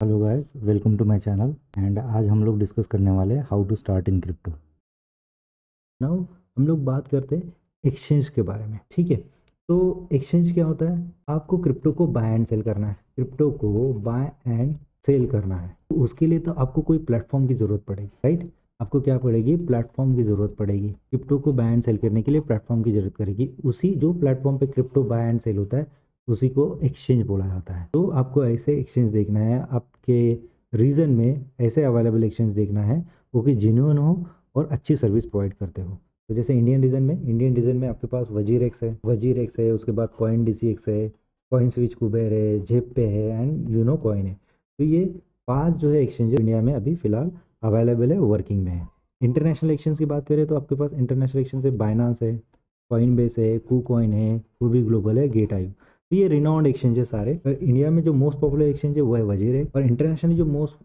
Hello guys, welcome to my channel. And आज हम लोग डिस्कस करने वाले हैं how to start in crypto. Now हम लोग बात करते हैं एक्सचेंज के बारे में, ठीक है। तो एक्सचेंज क्या होता है? आपको क्रिप्टो को बाय एंड सेल करना है, क्रिप्टो को बाय एंड सेल करना है। तो उसके लिए तो आपको कोई प्लेटफॉर्म की ज़रूरत पड़ेगी, राइट। आपको क्या पड़ेगी? प्लेटफॉर्म की ज़रूरत पड़ेगी। क्रिप्टो को बाय एंड सेल करने के लिए प्लेटफॉर्म की ज़रूरत करेगी। उसी जो प्लेटफॉर्म पे क्रिप्टो बाय एंड सेल होता है उसी को एक्सचेंज बोला जाता है। तो आपको ऐसे एक्सचेंज देखना है, आपके रीजन में ऐसे अवेलेबल एक्सचेंज देखना है वो कि जेन्युइन हो और अच्छी सर्विस प्रोवाइड करते हो। तो जैसे इंडियन रीजन में आपके पास वजीर एक्स है, उसके बाद कॉइन DCX है, कॉइन स्विच कुबेर है, जेप पे है एंड यूनो कॉइन है। तो ये 5 जो है एक्सचेंज इंडिया में अभी फिलहाल अवेलेबल है, वर्किंग में है। इंटरनेशनल एक्सचेंज की बात करें तो आपके पास इंटरनेशनल एक्सचेंज है, बाइनांस है, कॉइन बेस है, कू कॉइन है, कूबी ग्लोबल है, गेट आयु। तो ये रिनाउंड एक्सचेंज है सारे। इंडिया में जो मोस्ट पॉपुलर एक्सचेंज है वो है वजीर है, और इंटरनेशनली जो मोस्ट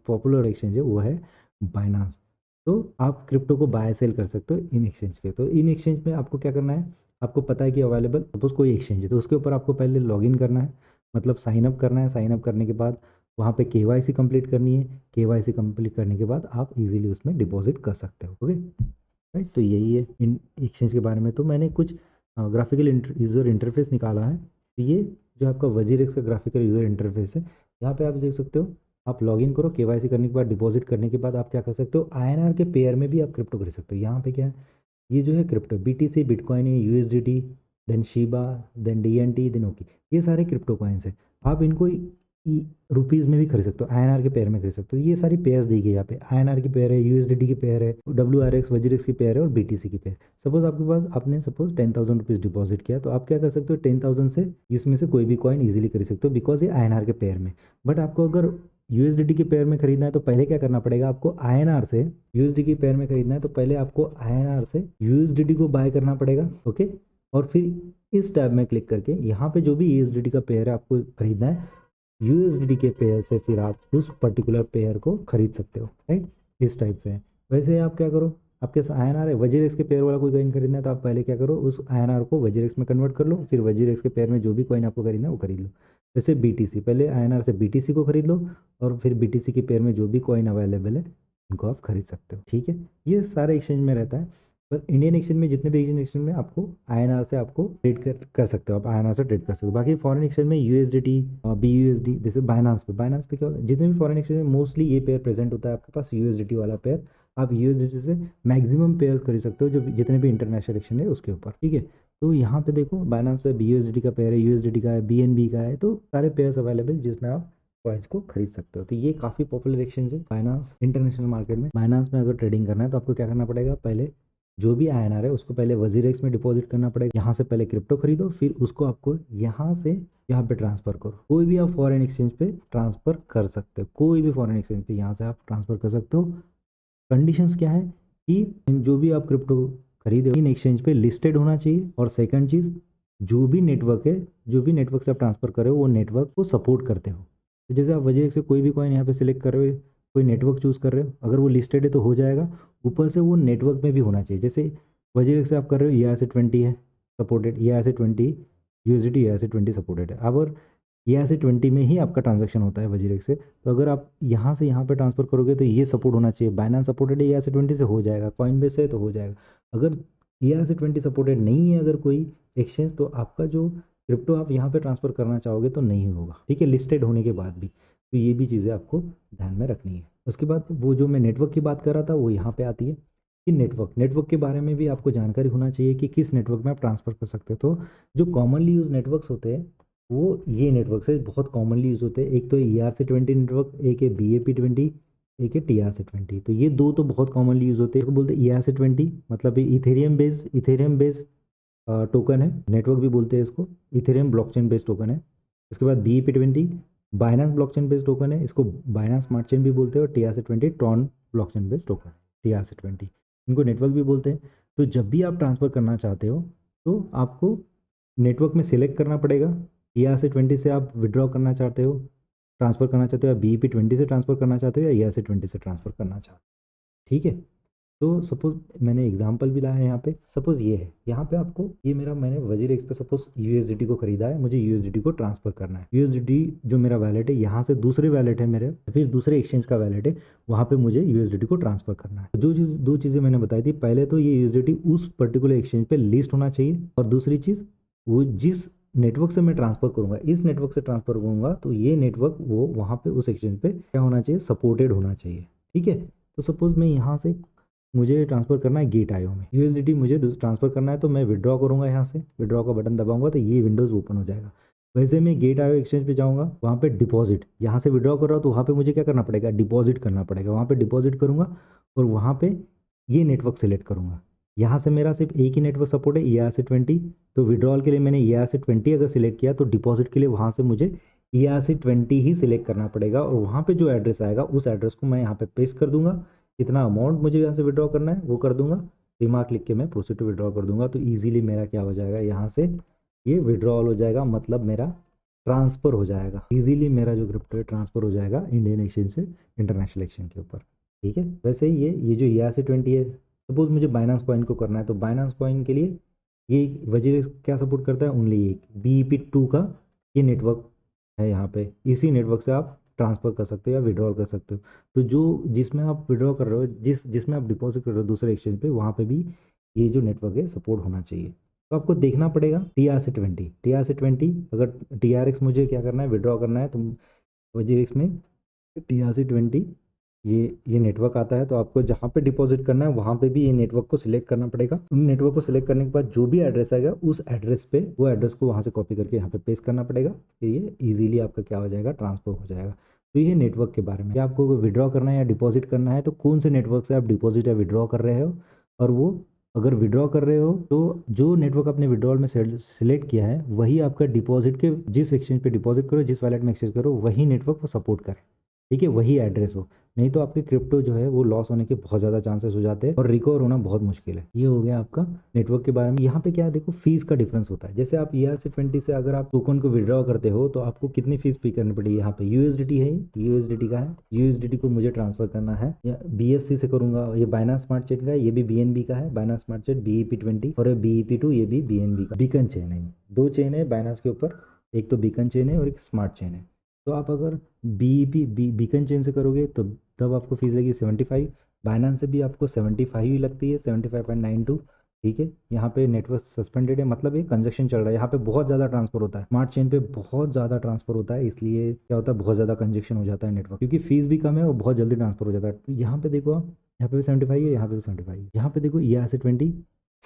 पॉपुलर एक्सचेंज है वो है बाइनांस। तो आप क्रिप्टो को बाय सेल कर सकते हो इन एक्सचेंज पे। तो इन एक्सचेंज में आपको क्या करना है? आपको पता है कि अवेलेबल सपोज कोई एक्सचेंज है तो उसके ऊपर आपको पहले लॉगिन करना है, मतलब साइन अप करना है। साइन अप करने के बाद वहाँ पे KYC कंप्लीट करनी है। KYC कंप्लीट करने के बाद आप इजीली उसमें डिपॉजिट कर सकते हो। Okay, right. तो यही है इन एक्सचेंज के बारे में। तो मैंने कुछ ग्राफिकल यूज़र इंटरफेस निकाला है। तो ये जो आपका वजीर का ग्राफिकल यूज़र इंटरफेस है, यहाँ पे आप देख सकते हो। आप लॉगिन करो, KYC करने के बाद डिपॉजिट करने के बाद आप क्या कर सकते हो? INR के पेयर में भी आप क्रिप्टो खरीद सकते हो। यहाँ पे क्या है? ये जो है क्रिप्टो BTC, बिटकॉइन है, USDT, then Shiba, then DNT, then okay, ये सारे क्रिप्टो कॉइन्स है। आप इनको रुपीज़ में भी खरीद सकते हो, INR के पेयर में खरीद सकते हो। ये सारी पेयर्स दी गई यहाँ पे। INR की पेयर है, USDT की पेयर है, WRX वजीरेक्स की पेयर है और BTC की पेयर। सपोज आपके पास, आपने सपोज 10,000 रुपीज़ डिपॉजिट किया, तो आप क्या कर सकते हो? 10,000 से इसमें से कोई भी कॉइन ईजिली खरीद सकते हो, बिकॉज ये INR के पेयर में। बट आपको अगर USDT के पेयर में खरीदना है तो पहले क्या करना पड़ेगा? आपको INR से USD के पेयर में खरीदना है तो पहले आपको INR से USDT को बाय करना पड़ेगा। ओके, और फिर इस टैब में क्लिक करके यहाँ पे जो भी USDT का पेयर है आपको खरीदना है, USDT के पेयर से फिर आप उस पर्टिकुलर पेयर को खरीद सकते हो, राइट। इस टाइप से है। वैसे आप क्या करो, आपके पास INR है, वजीरेक्स के पेयर वाला कोई कॉइन खरीदना है तो आप पहले क्या करो? उस INR को वजीरेक्स में कन्वर्ट कर लो, फिर वजीरेक्स के पेयर में जो भी कॉइन आपको खरीदना है वो खरीद लो। जैसे BTC, पहले INR से BTC को खरीद लो, और फिर BTC के पेयर में जो भी कॉइन अवेलेबल है उनको आप खरीद सकते हो, ठीक है। ये सारे एक्सचेंज में रहता है। पर इंडियन एक्सचेंज में जितने भी इंडियन एक्सचेंज में आपको INR से आपको ट्रेड कर सकते हो, आप INR से ट्रेड कर सकते हो। बाकी फॉरेन एक्सचेंज में USDT, BUSD, जैसे बाइनांस पे क्या होता है? जितने भी फॉरेन एक्सचेंज में मोस्टली ये पेयर प्रेजेंट होता है आपके पास, USDT वाला पेयर। आप USDT से मैक्सिमम पेयर खरीद सकते हो जो जितने भी इंटरनेशनल एक्सचेंज है उसके ऊपर, ठीक है। तो यहाँ पे देखो, बाइनांस पे BUSD का पेयर है, USDT का है, BNB का है। तो सारे पेयर्स अवेलेबल जिसमें आप कॉइन्स को खरीद सकते हो। तो ये काफ़ी पॉपुलर एक्सचेंज है बाइनांस इंटरनेशनल मार्केट में। बाइनांस में अगर ट्रेडिंग करना है तो आपको क्या करना पड़ेगा? पहले जो भी INR है उसको पहले वजीरेक्स में डिपॉजिट करना पड़ेगा। यहाँ से पहले क्रिप्टो खरीदो, फिर उसको आपको यहाँ से यहाँ पे ट्रांसफ़र करो। कोई भी आप फॉरेन एक्सचेंज पे ट्रांसफ़र कर सकते हो, कोई भी फॉरेन एक्सचेंज पे यहाँ से आप ट्रांसफ़र कर सकते हो। कंडीशंस क्या है कि जो भी आप क्रिप्टो खरीदे इन एक्सचेंज पे लिस्टेड होना चाहिए, और सेकंड चीज़, जो भी नेटवर्क है, जो भी नेटवर्क से आप ट्रांसफ़र कर रहे हो वो नेटवर्क को सपोर्ट करते हो। तो जैसे आप वजह से कोई भी कॉइन यहाँ पे सिलेक्ट कर रहे हो, कोई नेटवर्क चूज़ कर रहे हो, अगर वो लिस्टेड है तो हो जाएगा। ऊपर से वो नेटवर्क में भी होना चाहिए। जैसे वजह से आप कर रहे हो, ERC-20 है supported, ERC-20 USDT ERC-20 supported है। अब और ERC-20 में ही आपका ट्रांजैक्शन होता है वजीरेक्स से। तो अगर आप यहाँ से यहाँ पे ट्रांसफ़र करोगे तो ये सपोर्ट होना चाहिए। बाइनांस सपोर्टेड है ERC-20 से, हो जाएगा। कॉइनबेस है तो हो जाएगा। अगर ERC-20 सपोर्टेड नहीं है अगर कोई एक्सचेंज, तो आपका जो क्रिप्टो आप यहाँ पे ट्रांसफ़र करना चाहोगे तो नहीं होगा, ठीक है, लिस्टेड होने के बाद भी। तो ये भी चीज़ें आपको ध्यान में रखनी है। उसके बाद वो जो मैं नेटवर्क की बात कर रहा था वो यहाँ पे आती है कि नेटवर्क के बारे में भी आपको जानकारी होना चाहिए कि किस नेटवर्क में आप ट्रांसफ़र कर सकते हो। तो जो कॉमनली यूज नेटवर्क्स होते हैं वो ये नेटवर्क से बहुत कॉमनली यूज होते हैं। एक तो ERC-20 नेटवर्क, एक है BAP-20, एक है TRC-20। तो ये दो तो बहुत कॉमनली यूज होते हैं। इसको बोलते हैं ERC-20, मतलब ये इथेरियम बेस्ड टोकन है, नेटवर्क भी बोलते हैं इसको। इथेरियम ब्लॉकचेन बेस्ड टोकन है। इसके बाद BAP-20 Binance blockchain based token है, इसको बाइनांस स्मार्ट चेन भी बोलते हैं। और TRC-20 Tron blockchain based token है, TRC-20, इनको नेटवर्क भी बोलते हैं। तो जब भी आप ट्रांसफ़र करना चाहते हो तो आपको नेटवर्क में सिलेक्ट करना पड़ेगा। ERC-20 से आप विड्रॉ करना चाहते हो, ट्रांसफ़र करना चाहते हो, या BEP-20 से ट्रांसफ़र करना चाहते हो, या ERC-20 से ट्रांसफ़र करना चाहते हो, ठीक है। तो सपोज मैंने एग्जांपल भी लाया है यहाँ पे, सपोज ये है, यहाँ पे आपको ये मेरा मैंने वजीरेक्स पे सपोज यूएसडीटी को खरीदा है, मुझे यूएसडीटी को ट्रांसफर करना है। यूएसडीटी जो मेरा वैलेट है यहाँ से दूसरे वैलेट है मेरे, फिर दूसरे एक्सचेंज का वैलेट है, वहाँ पे मुझे यूएसडीटी को ट्रांसफर करना है। जो चीज़ दो चीज़ें मैंने बताई थी, पहले तो ये यूएसडीटी उस पर्टिकुलर एक्सचेंज पे लिस्ट होना चाहिए, और दूसरी चीज़ वो जिस नेटवर्क से मैं ट्रांसफर करूंगा, इस नेटवर्क से ट्रांसफर करूंगा तो ये नेटवर्क वो वहाँ पे उस एक्सचेंज पे क्या होना चाहिए, सपोर्टेड होना चाहिए। ठीक है, तो सपोज मैं यहाँ से मुझे ट्रांसफ़र करना है गेट आईओ में, यूएसडीटी मुझे ट्रांसफ़र करना है, तो मैं विड्रॉ करूँगा, यहाँ से विड्रॉ का बटन दबाऊंगा तो ये विंडोज़ ओपन हो जाएगा। वैसे मैं गेट आईओ एक्सचेंज पे जाऊँगा, वहाँ पे डिपॉजिट, यहाँ से विड्रॉ कर रहा हूँ तो वहाँ पे मुझे क्या करना पड़ेगा, डिपॉजिट करना पड़ेगा। वहाँ पे डिपॉजिट करूँगा और वहाँ पे ये नेटवर्क सेलेक्ट करूँगा। यहाँ से मेरा सिर्फ एक ही नेटवर्क सपोर्ट है, ERC20, तो विड्रॉल के लिए मैंने ERC20 अगर सिलेक्ट किया, तो डिपॉजिट के लिए वहाँ से मुझे ERC20 ही सिलेक्ट करना पड़ेगा, और वहाँ पे जो एड्रेस आएगा उस एड्रेस को मैं यहाँ पे पेस्ट कर दूंगा। कितना अमाउंट मुझे यहाँ से विड्रॉ करना है वो कर दूंगा, रिमार्क लिख के मैं प्रोसीड टू विड्रॉ कर दूंगा, तो ईजिली मेरा क्या हो जाएगा, यहाँ से ये विड्रॉल हो जाएगा, मतलब मेरा ट्रांसफ़र हो जाएगा ईजिली, मेरा जो क्रिप्टो है ट्रांसफ़र हो जाएगा इंडियन एक्सचेंज से इंटरनेशनल एक्सचेंज के ऊपर। ठीक है, वैसे ही ये जो ERC20 है, सपोज मुझे बाइनांस कॉइन को करना है, तो बाइनांस कॉइन के लिए ये वजीर क्या सपोर्ट करता है, ओनली एक BEP2 का ये नेटवर्क है, यहाँ पे इसी नेटवर्क से आप ट्रांसफ़र कर सकते हो या विड्रॉल कर सकते हो। तो जो जिसमें आप विड्रॉ कर रहे हो, जिसमें आप डिपॉजिट कर रहे हो दूसरे एक्सचेंज पे, वहाँ पे भी ये जो नेटवर्क है सपोर्ट होना चाहिए। तो आपको देखना पड़ेगा TRC20 अगर TRX मुझे क्या करना है, विड्रॉ करना है, तो वजीरेक्स में TRC20 ये नेटवर्क आता है, तो आपको जहाँ पे डिपॉजिट करना है वहाँ पे भी ये नेटवर्क को सिलेक्ट करना पड़ेगा। उन नेटवर्क को सिलेक्ट करने के बाद जो भी एड्रेस आएगा उस एड्रेस पे वो एड्रेस को वहाँ से कॉपी करके यहाँ पे पेस्ट करना पड़ेगा, तो ये इजीली आपका क्या हो जाएगा, ट्रांसफर हो जाएगा। तो ये नेटवर्क के बारे में, आपको विड्रॉ करना है या डिपॉजिट करना है, तो कौन से नेटवर्क से आप डिपॉजिट या विड्रॉ कर रहे हो, और वो अगर विड्रॉ कर रहे हो तो जो नेटवर्क आपने विड्रॉल में सेलेक्ट किया है वही आपका डिपॉजिट के जिस एक्सचेंज पे डिपॉजिट करो, जिस वैलेट में एक्सचेंज करो, वही नेटवर्क को सपोर्ट करे। ठीक है, वही एड्रेस हो, नहीं तो आपके क्रिप्टो जो है वो लॉस होने के बहुत ज़्यादा चांसेस हो जाते हैं और रिकवर होना बहुत मुश्किल है। ये हो गया आपका नेटवर्क के बारे में। यहाँ पे क्या है, देखो फीस का डिफरेंस होता है। जैसे आप ERC20 से अगर आप टोकन को विड्रॉ करते हो तो आपको कितनी फीस पे करनी पड़ेगी, यहाँ पे USDT है, USDT का है, USDT को मुझे ट्रांसफर करना है, या BSC से करूँगा, ये बाइनांस स्मार्ट चेन का है, ये भी BNB का है, बाइनांस स्मार्ट चेन BEP20, और BEP2 ये भी BNB का, बीकन चेन है। दो चेन है बाइनांस के ऊपर, एक तो बीकन चेन है और एक स्मार्ट चेन है। तो आप अगर बीकन चेन से करोगे तो तब आपको फीस लगेगी 75, बाइनांस से भी आपको 75 ही लगती है, 75.92। ठीक है, यहाँ पे नेटवर्क सस्पेंडेड है, मतलब ये कंजक्शन चल रहा है, यहाँ पे बहुत ज़्यादा ट्रांसफर होता है, स्मार्ट चेन पे बहुत ज़्यादा ट्रांसफर होता है, इसलिए क्या होता है, बहुत ज़्यादा कंजक्शन हो जाता है नेटवर्क, क्योंकि फीस भी कम है और बहुत जल्दी ट्रांसफर हो जाता है। तो यहाँ पे देखो आप, यहाँ पे भी 75 है, यहाँ पे भी 75 है, यहाँ पे देखो ERC20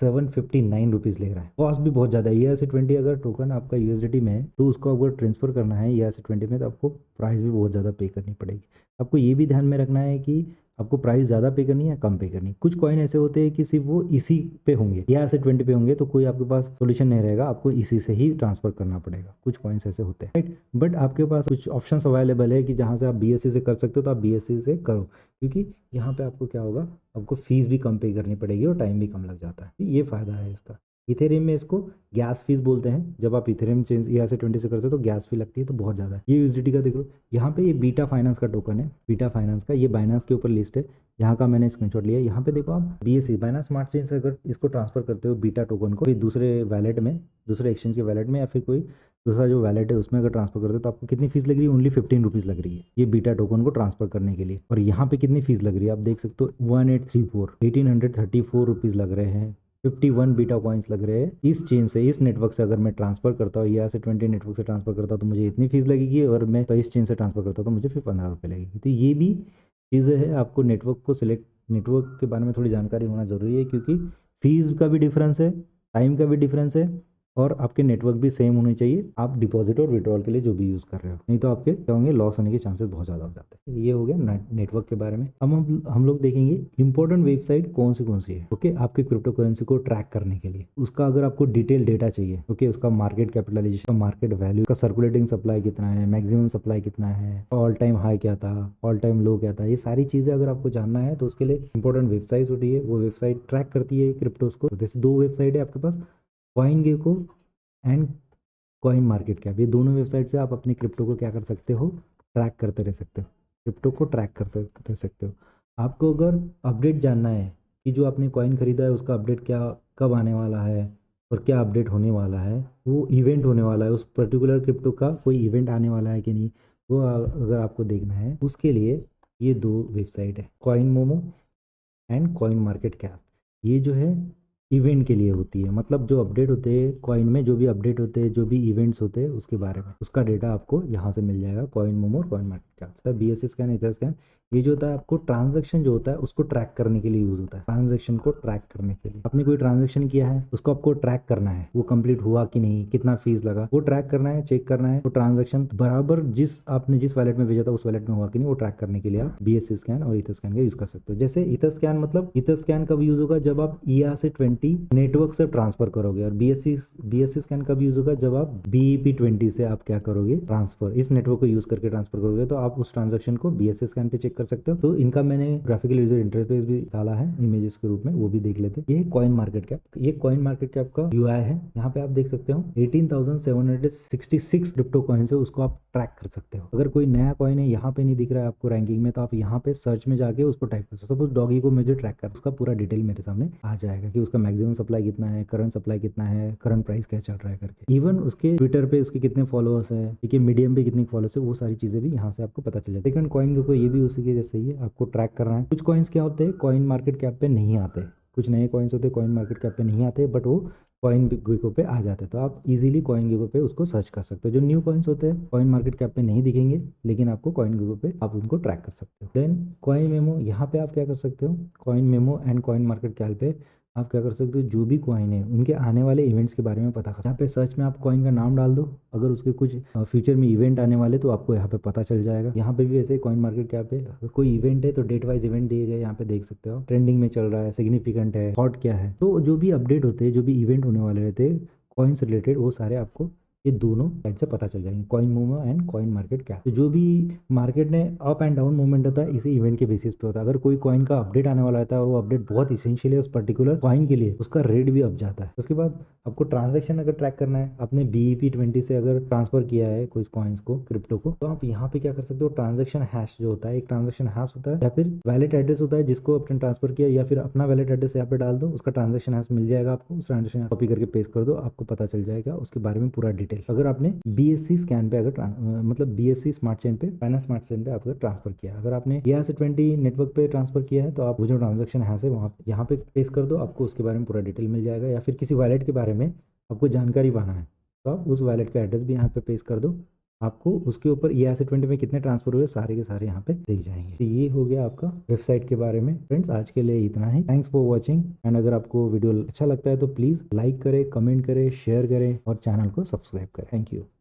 759 रुपीज़ ले रहा है, कॉस्ट भी बहुत ज़्यादा है। ERC20 अगर टोकन आपका USDT में है तो उसको अगर ट्रांसफ़र करना है ERC20 में, तो आपको प्राइस भी बहुत ज़्यादा पे करनी पड़ेगी। आपको ये भी ध्यान में रखना है कि आपको प्राइस ज़्यादा पे करनी है या कम पे करनी है। कुछ कॉइन ऐसे होते हैं कि सिर्फ वो इसी पे होंगे, ERC20 पे होंगे, तो कोई आपके पास सोल्यूशन नहीं रहेगा, आपको इसी से ही ट्रांसफ़र करना पड़ेगा। कुछ कॉइन्स ऐसे होते हैं, राइट। बट आपके पास कुछ ऑप्शंस अवेलेबल है कि जहाँ से आप BSC से कर सकते हो, तो आप BSC से करो, क्योंकि यहाँ पे आपको क्या होगा, आपको फीस भी कम पे करनी पड़ेगी और टाइम भी कम लग जाता है। ये फ़ायदा है इसका। इथेरियम में इसको गैस फीस बोलते हैं, जब आप इथेरियम चेंज ERC20 से करते हो तो गैस फी लगती है, तो बहुत ज़्यादा है। ये USDT का देख लो, यहाँ पे ये बीटा फाइनेंस का टोकन है, बीटा फाइनेंस का, ये बाइनांस के ऊपर लिस्ट है, यहाँ का मैंने स्क्रीनशॉट लिया। यहाँ पे देखो आप BSC बाइनांस स्मार्ट चेन से अगर इसको ट्रांसफर करते हो बीटा टोकन को, फिर दूसरे वैलेट में, दूसरे एक्सचेंज के वैलेट में, या फिर कोई दूसरा जो वैलेट है उसमें अगर ट्रांसफर करते हो, तो आपको कितनी फीस लग रही है, ओनली 15 रुपीज़ लग रही है ये बीटा टोकन को ट्रांसफर करने के लिए। और यहाँ पे कितनी फीस लग रही है आप देख सकते हो, 1834 रुपीज़ लग रहे हैं। 51 बीटा कॉइन्स लग रहे हैं इस चेन से, इस नेटवर्क से अगर मैं ट्रांसफर करता हूँ, ERC20 नेटवर्क से ट्रांसफर करता हूँ तो मुझे इतनी फीस लगेगी, और मैं तो इस चेन से ट्रांसफर करता हूँ तो मुझे फिर 15 रुपये लगेगी। तो ये भी चीज़ें हैं, आपको नेटवर्क के बारे में थोड़ी जानकारी होना ज़रूरी है, क्योंकि फीस का भी डिफरेंस है, टाइम का भी डिफरेंस है, और आपके नेटवर्क भी सेम होने चाहिए, आप डिपॉजिट और विड्रॉल के लिए जो भी यूज़ कर रहे हो, नहीं तो आपके क्या होंगे, लॉस होने के चांसेस बहुत ज़्यादा हो जाते हैं। ये हो गया नेटवर्क के बारे में। अब हम लोग देखेंगे इंपॉर्टेंट वेबसाइट कौन सी है, ओके, आपके क्रिप्टो करेंसी को ट्रैक करने के लिए। उसका अगर आपको डिटेल डेटा चाहिए, ओके, उसका मार्केट कैपिटलाइजेशन, मार्केट वैल्यू, उसका सर्कुलेटिंग सप्लाई कितना है, मैक्सिमम सप्लाई कितना है, ऑल टाइम हाई क्या था, ऑल टाइम लो क्या था, ये सारी चीज़ें अगर आपको जानना है तो उसके लिए इंपॉर्टेंट वेबसाइट होती है, वो वेबसाइट ट्रैक करती है क्रिप्टोज को। जैसे दो वेबसाइट है आपके पास, CoinGecko and coin market cap, ये दोनों वेबसाइट से आप अपने क्रिप्टो को क्या कर सकते हो, ट्रैक करते रह सकते हो, क्रिप्टो को ट्रैक करते रह सकते हो। आपको अगर अपडेट जानना है कि जो आपने कॉइन खरीदा है उसका अपडेट क्या कब आने वाला है और क्या अपडेट होने वाला है, वो इवेंट होने वाला है, उस पर्टिकुलर क्रिप्टो का कोई इवेंट आने वाला है कि नहीं, वो अगर आपको देखना है उसके लिए ये दो वेबसाइट है, coin momo and coin market cap. ये जो है इवेंट के लिए होती है, मतलब जो अपडेट होते हैं कॉइन में, जो भी अपडेट होते हैं, जो भी इवेंट्स होते हैं उसके बारे में, उसका डेटा आपको यहाँ से मिल जाएगा, कॉइन मोमो और coin market cap. BSC scan, ether scan, ये जो होता है आपको ट्रांजैक्शन जो होता है उसको ट्रैक करने के लिए यूज होता है। ट्रांजैक्शन को ट्रैक करने के लिए, आपने कोई ट्रांजैक्शन किया है उसको आपको ट्रैक करना है, वो कंप्लीट हुआ कि नहीं, कितना फीस लगा, वो ट्रैक करना है, चेक करना है, वो ट्रांजैक्शन बराबर आपने जिस वैलेट में भेजा था उस वैलेट में हुआ कि नहीं, वो ट्रैक करने के लिए आप BSC स्कैन और इथर स्कैन का यूज कर सकते हो। जैसे इथर स्कैन, मतलब इथर स्कैन कब यूज होगा, जब आप ERC-20 नेटवर्क से ट्रांसफर करोगे, और BSC स्कैन कब यूज होगा, जब आप BEP-20 से आप क्या करोगे, ट्रांसफर, इस नेटवर्क को यूज करके ट्रांसफर करोगे, तो आप उस ट्रांजैक्शन को BSC स्कैन पे चेक कर सकते हो। तो इनका मैंने ग्राफिकल यूजर इंटरफेस भी डाला है इमेजेस के रूप में, वो भी देख लेते हैं। ये कॉइन मार्केट कैप, ये कॉइन मार्केट कैप का UI है। यहाँ पे आप देख सकते हो 18,766 क्रिप्टो कॉइन्स है, उसको आप ट्रैक कर सकते हो। अगर कोई नया कॉइन है यहाँ पे नहीं दिख रहा है आपको रैंकिंग में, तो आप यहाँ पे सर्च में जाके उसको टाइप कर सकते हो। सपोज डॉगी को मुझे ट्रैक कर, उसका पूरा डिटेल मेरे सामने आ जाएगा कि उसका मैक्सिमम सप्लाई कितना है, करंट सप्लाई कितना है, करंट प्राइस क्या चल रहा है करके। इवन उसके ट्विटर पे उसके कितने फॉलोअर्स है, ठीक है, मीडियम पे कितने फॉलोअर्स है, वो सारी चीजें भी यहाँ से आपको पता चल जाती है। लेकिन कॉइन को ये भी उसी के जैसे ही है, आपको ट्रैक करना है। कुछ कॉइन्स क्या होते हैं कॉइन मार्केट कैप पे नहीं आते, कुछ नए कॉइन्स होते हैं कॉइन मार्केट कैप पे नहीं आते, बट वो कॉइन गेको पे आ जाते हैं, तो आप इजीली कॉइन गेको पे उसको सर्च कर सकते हो। जो न्यू कॉइन्स होते हैं कॉइन मार्केट कैप पे नहीं दिखेंगे, लेकिन आपको कॉइन गेको पे आप उनको ट्रैक कर सकते हो। देन कॉइन मेमो, यहाँ पे आप क्या कर सकते हो, coin memo and coin market cap पे आप क्या कर सकते हो, जो भी कॉइन है उनके आने वाले इवेंट्स के बारे में पता कर। यहाँ पे सर्च में आप कॉइन का नाम डाल दो, अगर उसके कुछ फ्यूचर में इवेंट आने वाले तो आपको यहाँ पे पता चल जाएगा। यहाँ पे भी ऐसे कॉइन मार्केट कैप पे अगर कोई इवेंट है तो डेट वाइज इवेंट दिए गए, यहाँ पे देख सकते हो, ट्रेंडिंग में चल रहा है, सिग्निफिकेंट है, हॉट क्या है। तो जो भी अपडेट होते हैं, जो भी इवेंट होने वाले रहते हैं कॉइन से रिलेटेड, वो सारे आपको ये दोनों साइड से पता चल जाएंगे, coin momo and coin market cap. तो जो भी मार्केट में अप एंड डाउन मूवमेंट होता है इसी इवेंट के बेसिस पे होता है। अगर कोई कॉइन का अपडेट आने वाला रहता है और वो अपडेट बहुत इसेंशियल है उस पर्टिकुलर कॉइन के लिए, उसका रेट भी अप जाता है। उसके बाद आपको ट्रांजैक्शन अगर ट्रैक करना है, आपने BEP-20 से अगर ट्रांसफर किया है कुछ कॉइन्स को, क्रिप्टो को, तो आप यहाँ पे क्या कर सकते हो, ट्रांजैक्शन हैश जो होता है, एक ट्रांजैक्शन हैश होता है या फिर वैलेट एड्रेस होता है जिसको आपने ट्रांसफर किया, या फिर अपना वैलेट एड्रेस यहाँ पे डाल दो, उसका ट्रांजैक्शन हैश मिल जाएगा आपको, उस ट्रांजैक्शन कॉपी करके पेस्ट कर दो, आपको पता चल जाएगा उसके बारे में पूरा डिटेल। अगर आपने BSC स्कैन पे अगर मतलब BSC स्मार्ट चेन पे, फाइनेंस स्मार्ट चेन पे आपको ट्रांसफर किया, अगर आपने ERC-20 नेटवर्क पे ट्रांसफर किया है, तो आप वो जो ट्रांजैक्शन हैश है वहाँ यहाँ पे पेस्ट कर दो, आपको उसके बारे में पूरा डिटेल मिल जाएगा। या फिर किसी वैलेट के बारे में आपको जानकारी पाना है, तो आप उस वैलेट का एड्रेस भी यहाँ पे पेस्ट कर दो, आपको उसके ऊपर ERC-20 में कितने ट्रांसफर हुए सारे के सारे यहाँ पे दिख जाएंगे। तो ये हो गया आपका वेबसाइट के बारे में। फ्रेंड्स आज के लिए इतना ही, थैंक्स फॉर वॉचिंग। एंड अगर आपको वीडियो अच्छा लगता है तो प्लीज़ लाइक करें, कमेंट करें, शेयर करें और चैनल को सब्सक्राइब करें। Thank you.